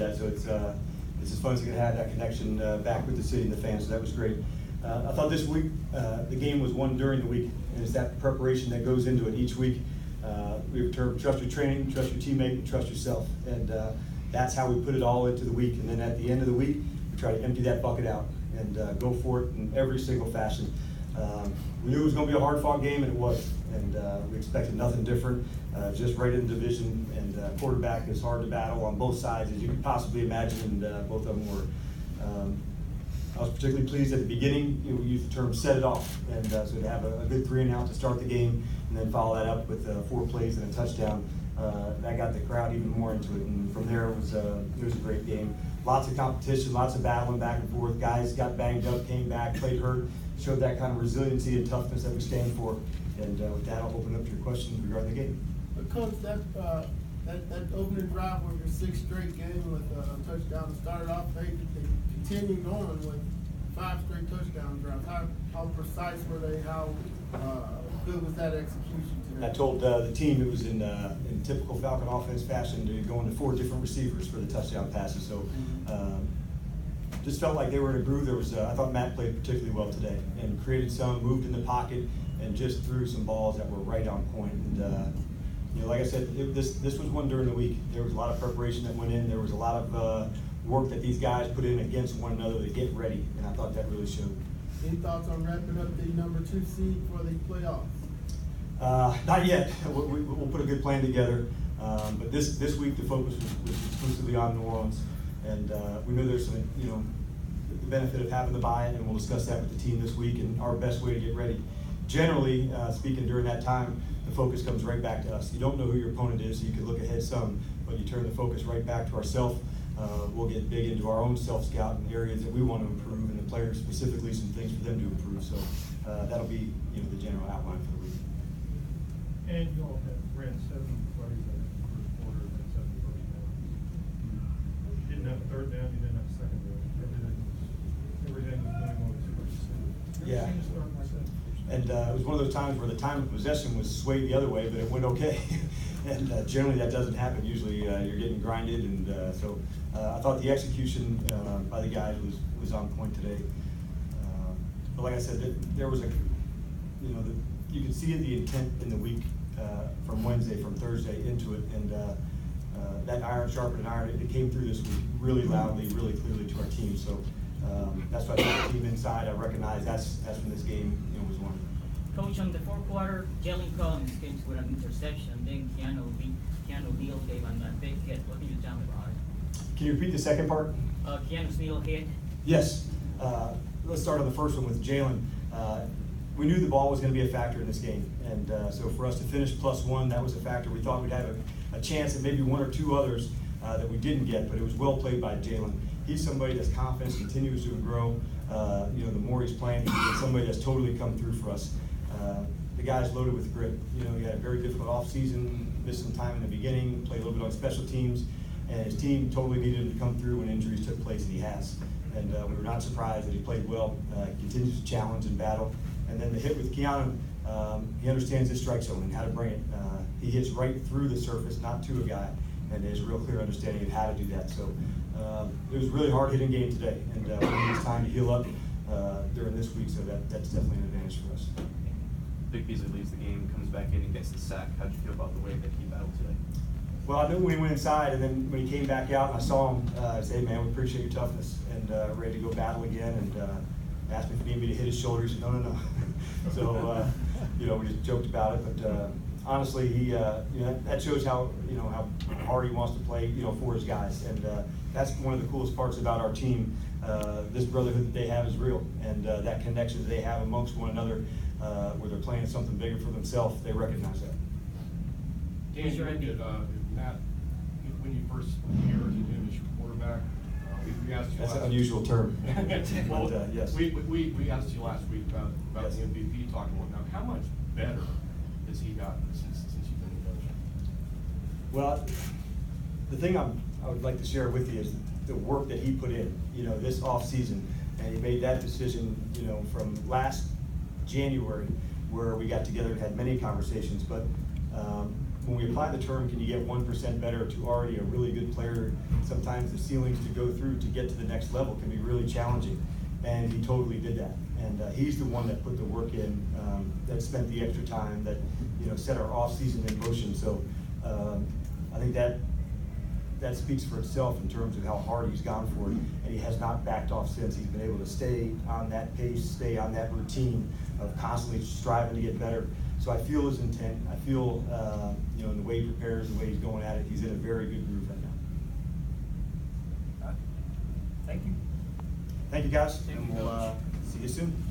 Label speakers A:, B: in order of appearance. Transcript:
A: that. So it's as fun as you can have that connection back with the city and the fans. So that was great. I thought this week the game was won during the week, and it's that preparation that goes into it each week. We have a term: trust your training, trust your teammate, and trust yourself. And that's how we put it all into the week. And then at the end of the week, we try to empty that bucket out and go for it in every single fashion. We knew it was going to be a hard-fought game, and it was. And we expected nothing different. Just right in the division, and quarterback is hard to battle on both sides, as you could possibly imagine, and both of them were. I was particularly pleased at the beginning. We used the term "set it off," and so to have a good 3-and-out to start the game, and then follow that up with 4 plays and a touchdown, that got the crowd even more into it. And from there, it was a great game. Lots of competition, lots of battling back and forth. Guys got banged up, came back, played hurt, showed that kind of resiliency and toughness that we stand for. And with that, I'll open up to your questions regarding the game.
B: But Coach, that opening drive was your 6th straight game with a touchdown. Started off, they continued on with 5 straight touchdown drives. How precise were they? How good was that execution today?
A: I told the team it was in typical Falcon offense fashion to go into 4 different receivers for the touchdown passes. So just felt like they were in a groove. There was I thought Matt played particularly well today and created some, moved in the pocket, and just threw some balls that were right on point. And like I said, this was one during the week. There was a lot of preparation that went in. There was a lot of work that these guys put in against one another to get ready, and I thought that really showed.
B: Any thoughts on wrapping up the number 2 seed for the playoffs?
A: Not yet. We'll put a good plan together. But this week the focus was exclusively on New Orleans, and we knew there's some, the benefit of having the bye, and we'll discuss that with the team this week and our best way to get ready. Generally speaking, during that time, the focus comes right back to us. You don't know who your opponent is, so you can look ahead some, but you turn the focus right back to ourselves. We'll get big into our own self-scout and areas that we want to improve, and the players specifically some things for them to improve. So that'll be the general outline for the week.
C: And you all ran 7 plays in the first quarter and then 7 first downs. You didn't have a 3rd down, you didn't have a 2nd down. Everything was going on with 2%.
A: Yeah. And it was one of those times where the time of possession was swayed the other way, but it went okay. And generally that doesn't happen. Usually you're getting grinded, and so I thought the execution by the guys was on point today. But like I said, there was you could see the intent in the week from Wednesday, from Thursday into it, and that iron sharpened iron. It came through this week really loudly, really clearly to our team. So that's why I took the team inside. I recognize that's when this game was won.
D: Coach, on the 4th quarter, Jalen Collins came with an interception. Then Keanu Neal gave on that big hit. What can you tell me about it?
A: Can you repeat the second part?
D: Keanu Neal hit.
A: Yes. Let's start on the first one with Jalen. We knew the ball was going to be a factor in this game, and so for us to finish +1, that was a factor. We thought we'd have a chance at maybe 1 or 2 others that we didn't get, but it was well played by Jalen. He's somebody that's confidence continues to grow. The more he's playing, he's somebody that's totally come through for us. The guy's loaded with grit. He had a very difficult offseason, missed some time in the beginning, played a little bit on special teams, and his team totally needed him to come through when injuries took place, and he has. And we were not surprised that he played well, continues to challenge and battle. And then the hit with Keanu, he understands his strike zone and how to bring it. He hits right through the surface, not to a guy, and there's a real clear understanding of how to do that. So it was a really hard-hitting game today, and we need time to heal up during this week, so that's definitely an advantage for us.
E: Vic Beasley leaves the game, comes back in and gets the sack. How'd you feel about the way that he battled today?
A: Well, I knew when he went inside, and then when he came back out and I saw him, I said, hey man, we appreciate your toughness, and ready to go battle again, and asked me if he needed me to hit his shoulder. He said, no. So, we just joked about it, but honestly, he, that shows how hard he wants to play, for his guys, and that's one of the coolest parts about our team. This brotherhood that they have is real, and that connection that they have amongst one another, where they're playing something bigger for themselves, they recognize that.
F: Dan, you looked at Matt when you first heard him as your quarterback. We asked you
A: That's
F: last
A: an unusual term.
F: well,
A: but, yes.
F: We asked you last week about
A: Yes.
F: the MVP talking about now. How much better has he gotten since you've been coaching?
A: Well, the thing I would like to share with you is the work that he put in, this off season, and he made that decision, from last January, where we got together and had many conversations. But when we apply the term, can you get 1% better to already a really good player, sometimes the ceilings to go through to get to the next level can be really challenging. And he totally did that. And he's the one that put the work in, that spent the extra time, that set our off season in motion. So I think that speaks for itself in terms of how hard he's gone for it, and he has not backed off since. He's been able to stay on that pace, stay on that routine of constantly striving to get better. So I feel his intent. I feel, in the way he prepares, the way he's going at it, he's in a very good groove right now.
D: Thank you.
A: Thank you, guys,
D: Thank
A: and
D: you,
A: we'll
D: Coach.
A: see you soon.